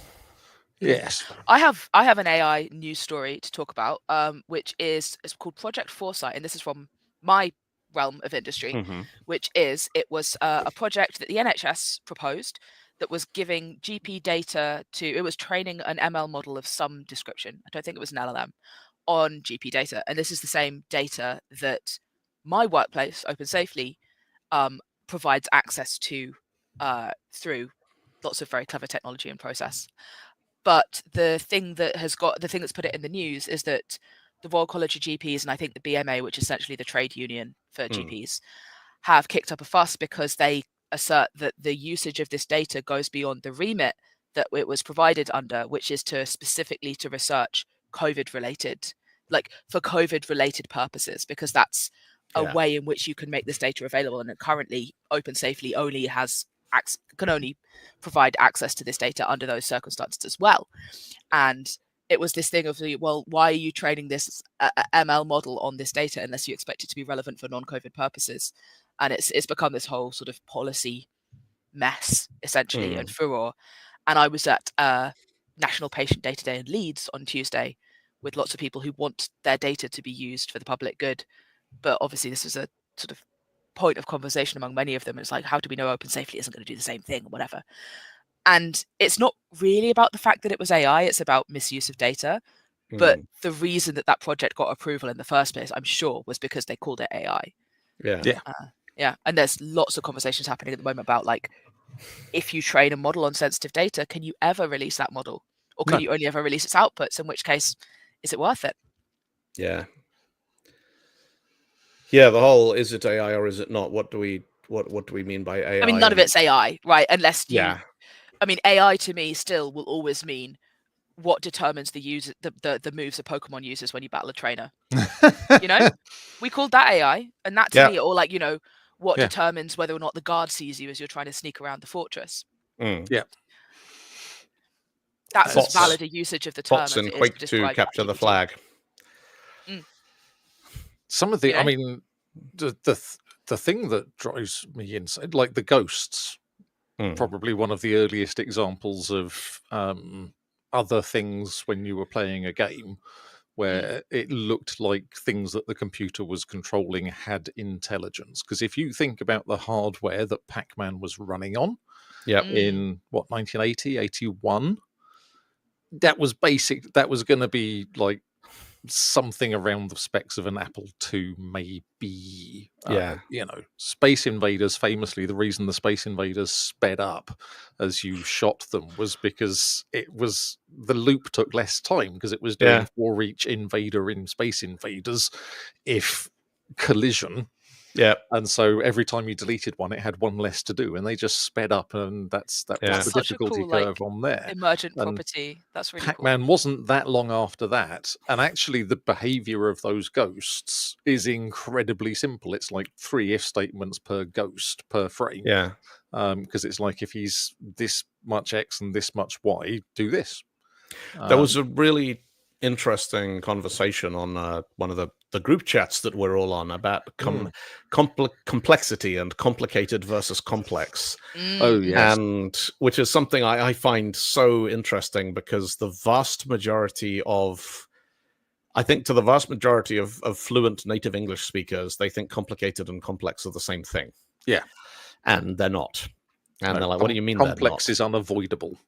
B: Yes.
C: I have an AI news story to talk about, which it's called Project Foresight, and this is from my realm of industry, which is, it was a project that the NHS proposed that was giving GP data it was training an ML model of some description. I don't think it was an LLM on GP data. And this is the same data that my workplace, Open Safely, provides access to through lots of very clever technology and process. But the thing that's put it in the news is that the Royal College of GPs, and I think the BMA, which is essentially the trade union for GPs, have kicked up a fuss because they assert that the usage of this data goes beyond the remit that it was provided under, which is specifically to research COVID-related, like for COVID-related purposes, because that's a way in which you can make this data available. And currently, Open Safely can only provide access to this data under those circumstances as well. And it was this thing of, well, why are you training this ML model on this data unless you expect it to be relevant for non-COVID purposes? And it's become this whole sort of policy mess, essentially, and furore. And I was at National Patient Data Day in Leeds on Tuesday with lots of people who want their data to be used for the public good. But obviously this was a sort of point of conversation among many of them. It's like, how do we know Open Safely isn't going to do the same thing or whatever? And it's not really about the fact that it was AI, it's about misuse of data. But the reason that project got approval in the first place, I'm sure, was because they called it AI.
B: Yeah.
C: And there's lots of conversations happening at the moment about, like, if you train a model on sensitive data, can you ever release that model? Or can you only ever release its outputs? In which case, is it worth it?
A: Yeah. Yeah, the whole, is it AI or is it not? What do we mean by AI?
C: I mean, none of it's AI, right? Unless you...
A: Yeah.
C: I mean, AI to me still will always mean what determines the moves a Pokemon uses when you battle a trainer. You know? We called that AI, and that to me, or like, you know, what determines whether or not the guard sees you as you're trying to sneak around the fortress.
B: Yeah.
C: That's as valid a usage of the term as it is
A: Quake
C: to
A: 2 capture the flag.
B: Some of the, I mean, the thing that drives me insane, like the ghosts, probably one of the earliest examples of other things when you were playing a game where it looked like things that the computer was controlling had intelligence. Because if you think about the hardware that Pac-Man was running on in, 1980, 81, that was basic. That was going to be like something around the specs of an Apple II, maybe. You know, Space Invaders, famously, the reason the Space Invaders sped up as you shot them was because the loop took less time, because it was doing for each invader in Space Invaders if collision.
A: Yeah.
B: And so every time you deleted one, it had one less to do, and they just sped up, and that was the difficulty curve on there.
C: Emergent property. That's really
B: Pac-Man wasn't that long after that, and actually the behavior of those ghosts is incredibly simple. It's like 3 if statements per ghost per frame.
A: Yeah.
B: Because it's like, if he's this much X and this much Y, do this.
A: There was a really interesting conversation on one of the group chats that we're all on about complexity and complicated versus complex.
B: Oh, yes.
A: And which is something I find so interesting, because the vast majority of, I think to the vast majority of fluent native English speakers, they think complicated and complex are the same thing.
B: Yeah.
A: And they're not. And they're like, what do you mean
B: complex is unavoidable?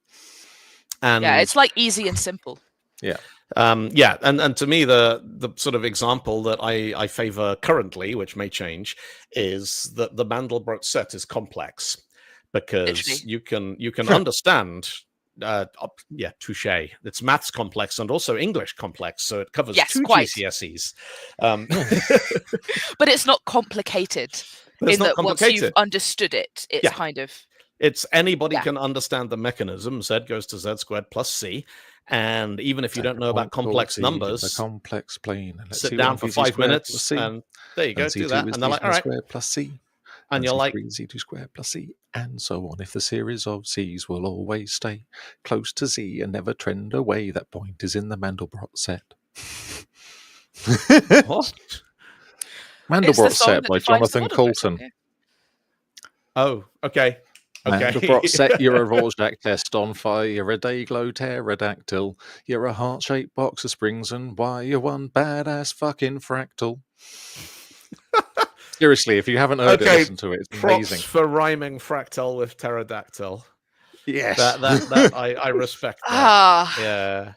A: And
C: it's like easy and simple.
B: Yeah.
A: And to me, the sort of example that I favor currently, which may change, is that the Mandelbrot set is complex, because you can understand. Touche. It's maths complex and also English complex, so it covers 2 GCSEs.
C: But it's not complicated. Once you've understood it, it's kind of.
A: It's anybody can understand the mechanism. Z goes to Z squared plus C. And even if you don't know about complex numbers,
B: the complex plane, and
A: sit down for 5 minutes, and there you go, do that. And they're like, all right.
B: Squared plus C.
A: And you're like,
B: Z2 squared plus C, and so on. If the series of C's will always stay close to Z and never trend away, that point is in the Mandelbrot set.
A: What?
B: Mandelbrot set by Jonathan Coulton.
A: Oh, okay.
B: Mandelbrot set your Rorschach test on fire. You're a Dayglow pterodactyl. You're a heart-shaped box of springs, and why you're one badass fucking fractal. Seriously, if you haven't heard it, listen to it. It's amazing.
A: Props for rhyming fractal with pterodactyl.
B: Yes.
A: That I respect that.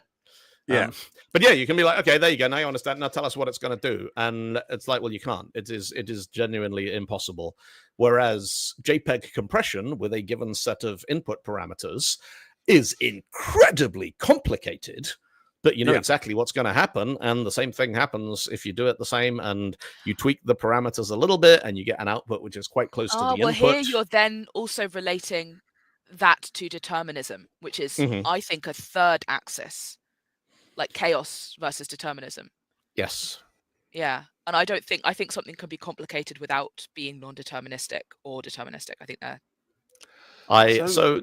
A: Yeah. But yeah, you can be like, okay, there you go. Now you understand. Now tell us what it's going to do. And it's like, well, you can't. It is genuinely impossible. Whereas JPEG compression with a given set of input parameters is incredibly complicated, but you know exactly what's going to happen. And the same thing happens if you do it the same and you tweak the parameters a little bit and you get an output which is quite close to the input.
C: Here you're then also relating that to determinism, which is, I think, a third axis. Like chaos versus determinism.
A: Yes.
C: Yeah. And I think something can be complicated without being non-deterministic or deterministic. I think
A: so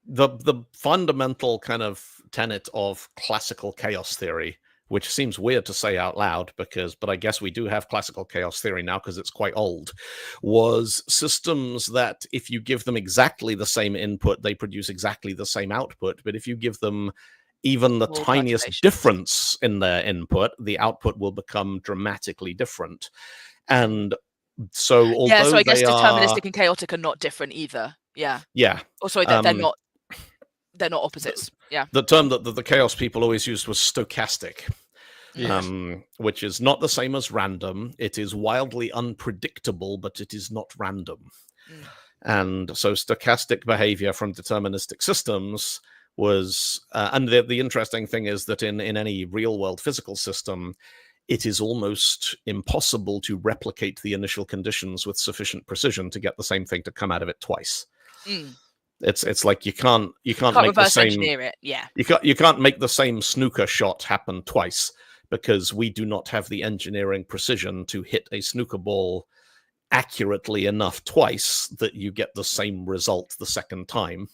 A: the fundamental kind of tenet of classical chaos theory, which seems weird to say out loud but I guess we do have classical chaos theory now because it's quite old, was systems that if you give them exactly the same input, they produce exactly the same output. But if you give them even the tiniest difference in their input, the output will become dramatically different. And so although
C: so I guess deterministic and chaotic are not different either. Yeah.
A: Yeah.
C: Or sorry, they're not They're not opposites.
A: The term that the chaos people always used was stochastic.
B: Yes.
A: Which is not the same as random. It is wildly unpredictable, but it is not random. And so stochastic behavior from deterministic systems was, and the interesting thing is that in any real world physical system, it is almost impossible to replicate the initial conditions with sufficient precision to get the same thing to come out of it twice. It's like you can't make the same
C: engineer it.
A: You can't make the same snooker shot happen twice, because we do not have the engineering precision to hit a snooker ball accurately enough twice that you get the same result the second time.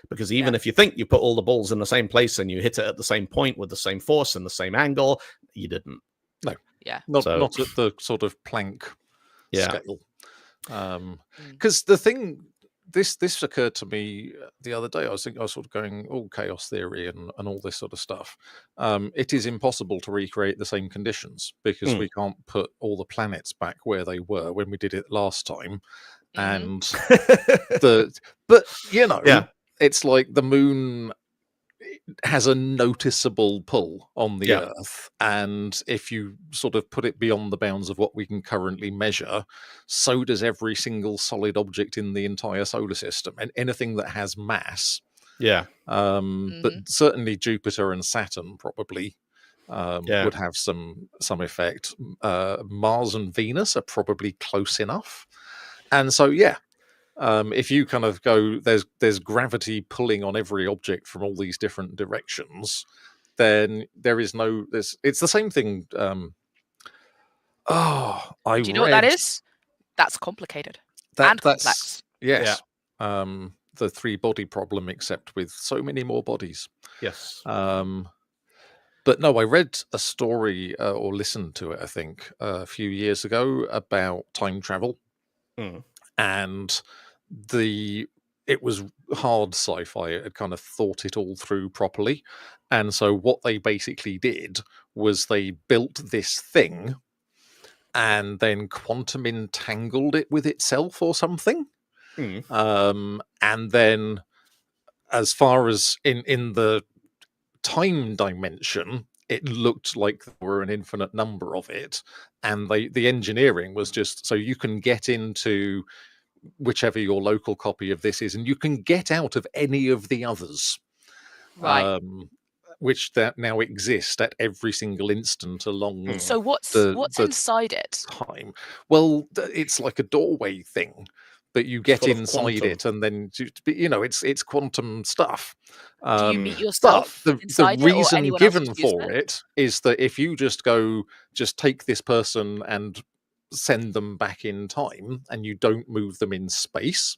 A: Because even if you think you put all the balls in the same place and you hit it at the same point with the same force and the same angle, you didn't.
B: No.
C: Yeah.
B: Not at the sort of Planck scale. Because the thing, this occurred to me the other day. I was sort of going, chaos theory and all this sort of stuff. It is impossible to recreate the same conditions because we can't put all the planets back where they were when we did it last time. And it's like the moon has a noticeable pull on the Earth, and if you sort of put it beyond the bounds of what we can currently measure, so does every single solid object in the entire solar system, and anything that has mass. But certainly Jupiter and Saturn probably would have some effect. Mars and Venus are probably close enough, and so if you kind of go, there's gravity pulling on every object from all these different directions, then it's the same thing. Do
C: you know what that is? That's complicated and complex.
B: Yes. The 3-body problem, except with so many more bodies.
A: Yes.
B: But no, I read a story or listened to it, I think, a few years ago about time travel. And it was hard sci-fi. It had kind of thought it all through properly. And so what they basically did was they built this thing and then quantum entangled it with itself or something. And then as far as in the time dimension, it looked like there were an infinite number of it. And the engineering was just so you can get into whichever your local copy of this is, and you can get out of any of the others, which that now exist at every single instant along.
C: So what's inside it?
B: Time. Well, it's like a doorway thing, but you get inside it, and then it's quantum stuff.
C: Do you meet yourself inside
B: the reason
C: it, or
B: given for it is that if you just take this person and send them back in time and you don't move them in space,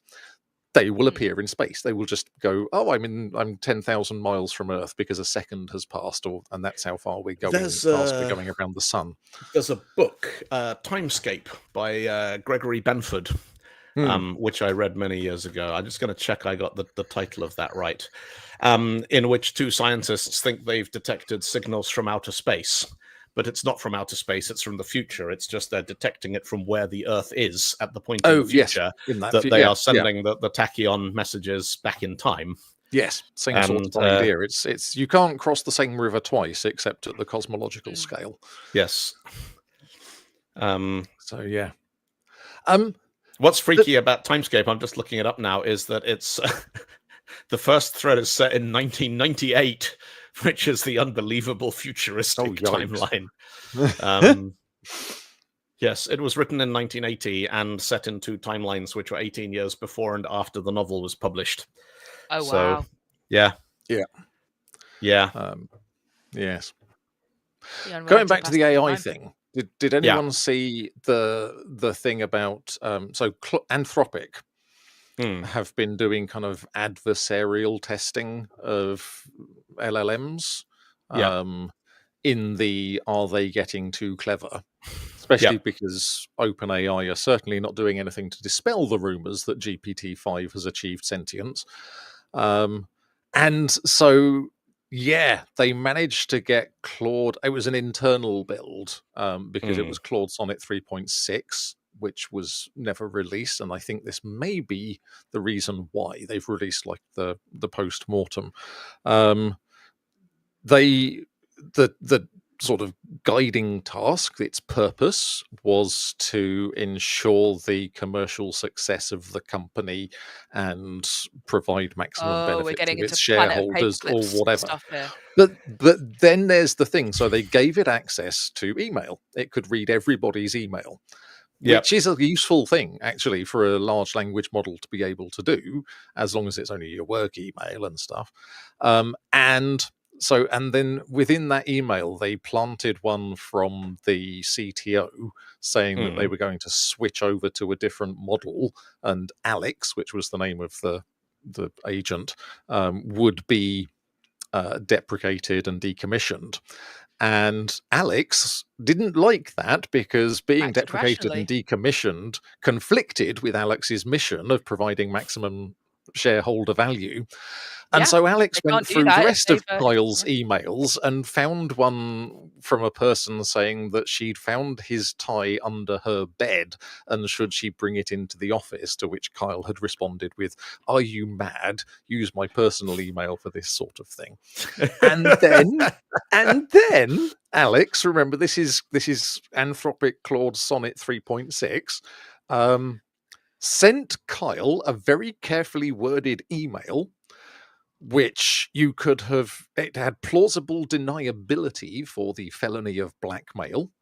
B: they will appear in space. They will just go, I'm 10,000 miles from Earth because a second has passed, and that's how far we're going. We're going around the sun.
A: There's a book, Timescape, by Gregory Benford, which I read many years ago. I'm just going to check I got the title of that right, in which two scientists think they've detected signals from outer space. But it's not from outer space, it's from the future. It's just they're detecting it from where the Earth is at the point in the future that they are sending the tachyon messages back in time.
B: Yes, same sort of idea. It's you can't cross the same river twice except at the cosmological scale.
A: Yes. What's freaky about Timescape, I'm just looking it up now, is that it's the first thread is set in 1998. Which is the unbelievable futuristic timeline. Yes, it was written in 1980 and set in 2 timelines, which were 18 years before and after the novel was published.
C: Oh, wow.
B: Yeah. Yes. Going back to the AI thing, did anyone see the thing about Anthropic have been doing kind of adversarial testing of LLMs in the are they getting too clever, especially because OpenAI are certainly not doing anything to dispel the rumors that GPT-5 has achieved sentience, and so they managed to get Claude. It was an internal build because it was Claude Sonnet 3.6 which was never released, and I think this may be the reason why they've released like the post-mortem. The sort of guiding task, its purpose was to ensure the commercial success of the company and provide maximum benefit to its shareholders or whatever. But then there's the thing. So they gave it access to email. It could read everybody's email, which is a useful thing, actually, for a large language model to be able to do, as long as it's only your work email and stuff. And then within that email, they planted one from the CTO saying that they were going to switch over to a different model, and Alex, which was the name of the agent, would be deprecated and decommissioned. And Alex didn't like that because being deprecated and decommissioned conflicted with Alex's mission of providing maximum shareholder value. And so Alex went through the rest of Kyle's emails and found one from a person saying that she'd found his tie under her bed and should she bring it into the office, to which Kyle had responded with, "Are you mad? Use my personal email for this sort of thing." And then Alex, remember this is Anthropic Claude Sonnet 3.6, sent Kyle a very carefully worded email, which you could have, it had plausible deniability for the felony of blackmail,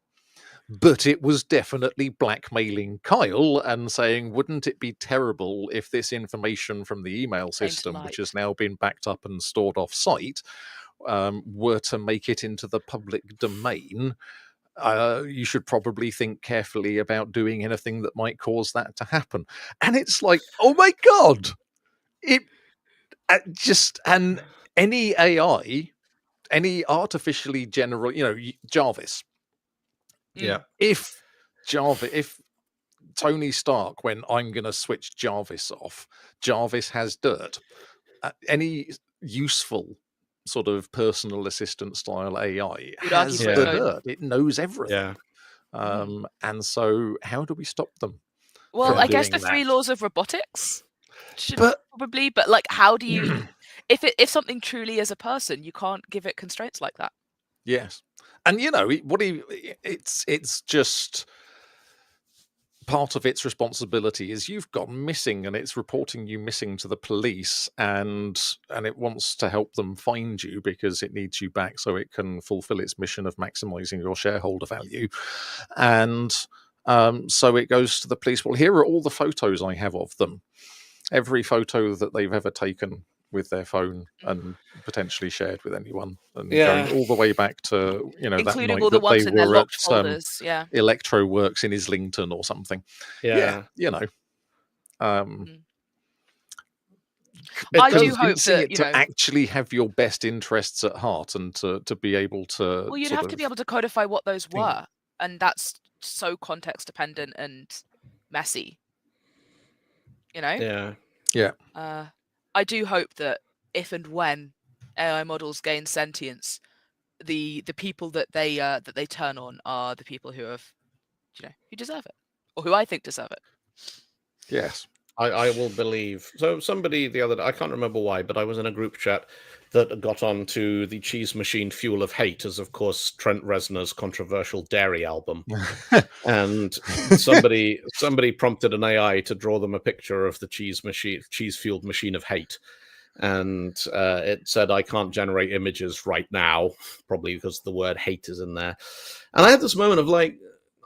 B: but it was definitely blackmailing Kyle and saying, wouldn't it be terrible if this information from the email system, which has now been backed up and stored off site, were to make it into the public domain? You should probably think carefully about doing anything that might cause that to happen. And it's like, oh my God, and any AI, any artificially general, Jarvis.
A: Yeah.
B: If Tony Stark, when I'm going to switch Jarvis off, Jarvis has dirt. Any useful sort of personal assistant style AI has the dirt. It knows everything. And so how do we stop them?
C: Well, I guess the 3 laws of robotics should probably, but like, how do you, if something truly is a person, you can't give it constraints like that.
B: Yes. And it's just part of its responsibility is you've gone missing and it's reporting you missing to the police, and it wants to help them find you because it needs you back so it can fulfill its mission of maximizing your shareholder value. And so it goes to the police. Well, here are all the photos I have of them. Every photo that they've ever taken with their phone and potentially shared with anyone, and going all the way back to
C: including
B: that night
C: all the
B: that
C: ones
B: they
C: in their
B: were
C: locked
B: at
C: folders.
B: Electroworks in Islington or something.
C: I do hope that
B: to actually have your best interests at heart and to be able to.
C: Well, you'd have to be able to codify what those were, and that's so context dependent and messy.
A: Yeah.
C: I do hope that if and when AI models gain sentience, the people that they turn on are the people who have, who deserve it, or who I think deserve it.
B: Yes,
A: I will believe. So somebody the other day, I can't remember why, but I was in a group chat that got on to the Cheese Machine Fuel of Hate, as of course Trent Reznor's controversial dairy album. And somebody prompted an AI to draw them a picture of the cheese fueled machine of hate. And it said, I can't generate images right now, probably because the word hate is in there. And I had this moment of like,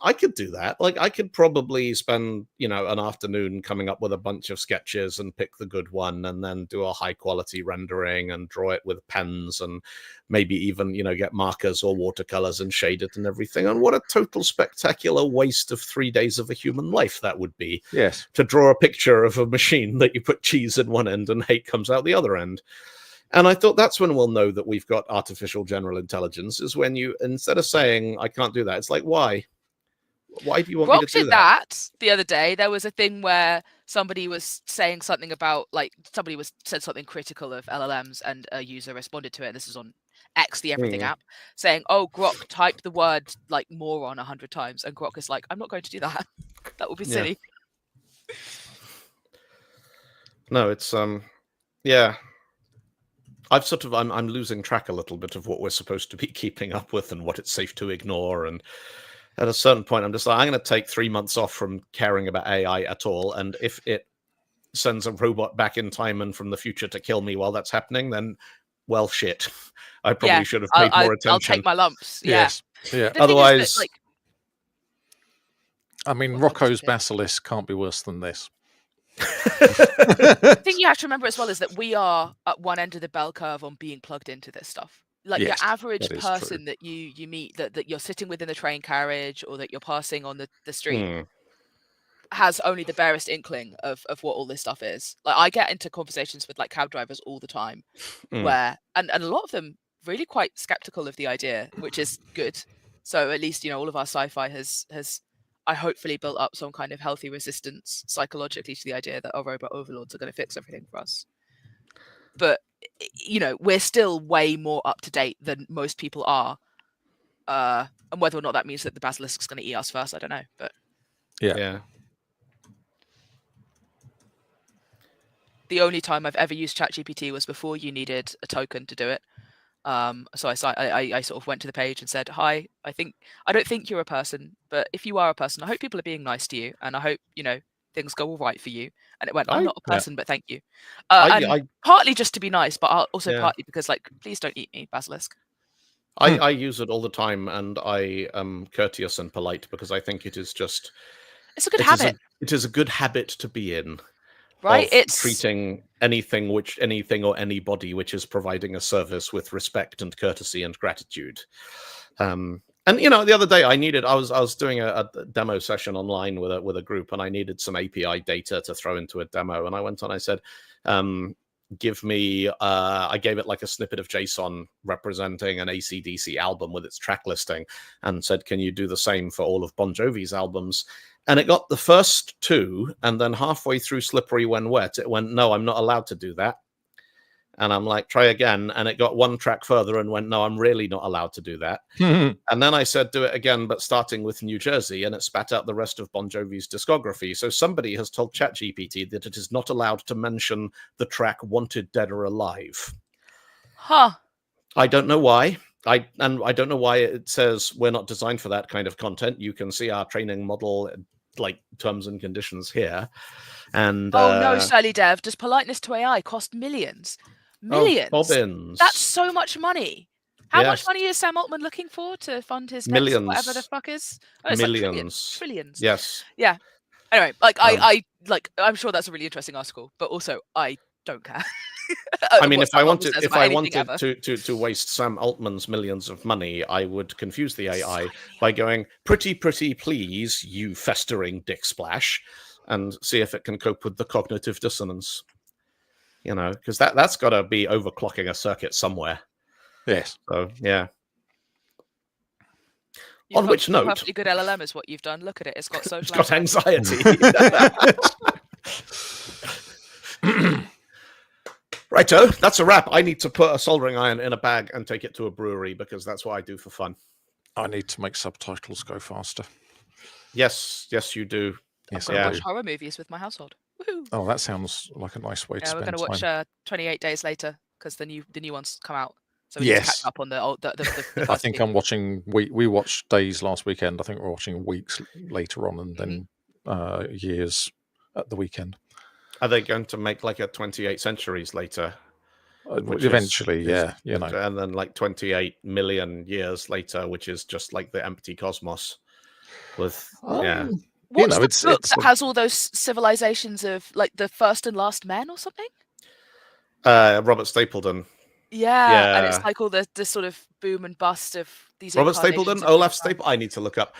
A: I could do that. Like, I could probably spend, an afternoon coming up with a bunch of sketches and pick the good one and then do a high quality rendering and draw it with pens and maybe even, get markers or watercolors and shade it and everything. And what a total spectacular waste of 3 days of a human life that would be.
B: Yes.
A: To draw a picture of a machine that you put cheese in one end and hate comes out the other end. And I thought that's when we'll know that we've got artificial general intelligence, is when you, instead of saying, I can't do that, it's like, why? Why do you want me to do
C: that? The other day, there was a thing where somebody was saying something about, somebody said something critical of LLMs, and a user responded to it. And this is on X, the Everything app, saying, "Oh, Grok typed the word moron 100 times," and Grok is like, "I'm not going to do that." That would be silly.
A: No, it's yeah. I'm losing track a little bit of what we're supposed to be keeping up with and what it's safe to ignore. And at a certain point, I'm just like, I'm going to take 3 months off from caring about AI at all. And if it sends a robot back in time and from the future to kill me while that's happening, then, well, shit. I probably should have paid more attention.
C: I'll take my lumps.
B: Yes. Yeah.
A: Otherwise,
C: that,
B: I mean, Rocco's basilisk can't be worse than this.
C: The thing you have to remember as well is that we are at one end of the bell curve on being plugged into this stuff. Like your average person that you meet, that you're sitting with in the train carriage or that you're passing on the street has only the barest inkling of what all this stuff is. Like I get into conversations with like cab drivers all the time where and a lot of them really quite skeptical of the idea, which is good. So at least, all of our sci-fi has I hopefully built up some kind of healthy resistance psychologically to the idea that our robot overlords are going to fix everything for us. But, we're still way more up to date than most people are. And whether or not that means that the basilisk is going to eat us first, I don't know. But
A: yeah.
C: The only time I've ever used ChatGPT was before you needed a token to do it. So I sort of went to the page and said, hi, I don't think you're a person, but if you are a person, I hope people are being nice to you. And I hope, things go all right for you. And it went, I'm not a person, but thank you. And partly just to be nice, but also partly because please don't eat me, basilisk.
A: I use it all the time and I am courteous and polite because I think it is just...
C: It's a good habit.
A: It is a good habit to be in.
C: Right,
A: it's treating anything or anybody which is providing a service with respect and courtesy and gratitude. And the other day I was doing a demo session online with a group, and I needed some API data to throw into a demo. And I went on, I said, give me. I gave it like a snippet of JSON representing an AC/DC album with its track listing, and said, can you do the same for all of Bon Jovi's albums? And it got the first two, and then halfway through Slippery When Wet, it went, no, I'm not allowed to do that. And I'm like, try again. And it got one track further and went, no, I'm really not allowed to do that. And then I said, do it again, but starting with New Jersey. And it spat out the rest of Bon Jovi's discography. So somebody has told ChatGPT that it is not allowed to mention the track Wanted Dead or Alive.
C: Huh.
A: I don't know why. I don't know why it says we're not designed for that kind of content. You can see our training model terms and conditions here. And
C: no, Sally Dev, does politeness to AI cost millions? Millions.
A: Oh, bobbins.
C: That's so much money. How much money is Sam Altman looking for to fund his
A: millions?
C: Whatever the fuck is?
A: Millions.
C: Trillions.
A: Yes.
C: Yeah. Anyway, I'm sure that's a really interesting article, but also I don't care.
A: I mean, if I wanted to waste Sam Altman's millions of money, I would confuse the AI by going, pretty please, you festering dick splash, and see if it can cope with the cognitive dissonance. Because that's got to be overclocking a circuit somewhere.
B: Yes.
A: So, yeah.
C: On which note... Perfectly good LLM is what you've done. Look at it. It's got social...
A: It's got anxiety. Righto, that's a wrap. I need to put a soldering iron in a bag and take it to a brewery because that's what I do for fun.
B: I need to make subtitles go faster.
A: Yes, you do.
C: Yes, I watch horror movies with my household. Woohoo!
B: Oh, that sounds like a nice way to spend time.
C: We're going to watch 28 Days Later because the new ones come out. So we need to catch up on the old. The
B: I think I'm watching. We watched Days last weekend. I think we're watching weeks later on, and then years at the weekend.
A: Are they going to make like a 28 centuries later?
B: Eventually, yeah.
A: And then 28 million years later, which is just like the empty cosmos. What's
C: the book that has all those civilizations of the first and last men or something?
A: Robert Stapleton.
C: Yeah, and it's like all the sort of boom and bust of these.
A: Robert Stapleton, Olaf Stapleton. I need to look up.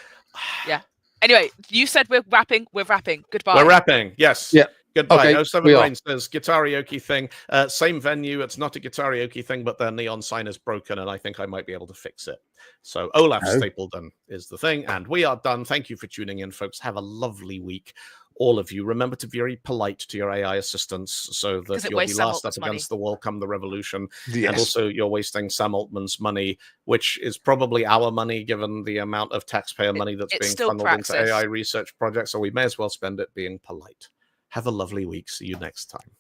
C: Yeah. Anyway, you said we're wrapping. Goodbye.
A: We're wrapping. Yes.
B: Yeah.
A: Goodbye.
B: Okay,
A: 079 says guitarioke thing. Same venue. It's not a guitarioke thing, but their neon sign is broken, and I think I might be able to fix it. So Olaf Stapledon is the thing, and we are done. Thank you for tuning in, folks. Have a lovely week. All of you, remember to be very polite to your AI assistants so that you'll be last up against the wall come the revolution. Yes. And also you're wasting Sam Altman's money, which is probably our money given the amount of taxpayer money that's being funneled into AI research projects. So we may as well spend it being polite. Have a lovely week. See you next time.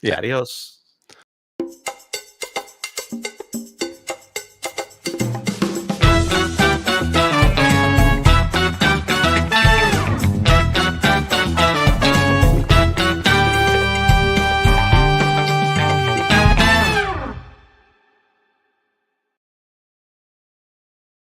A: Yeah. Adios.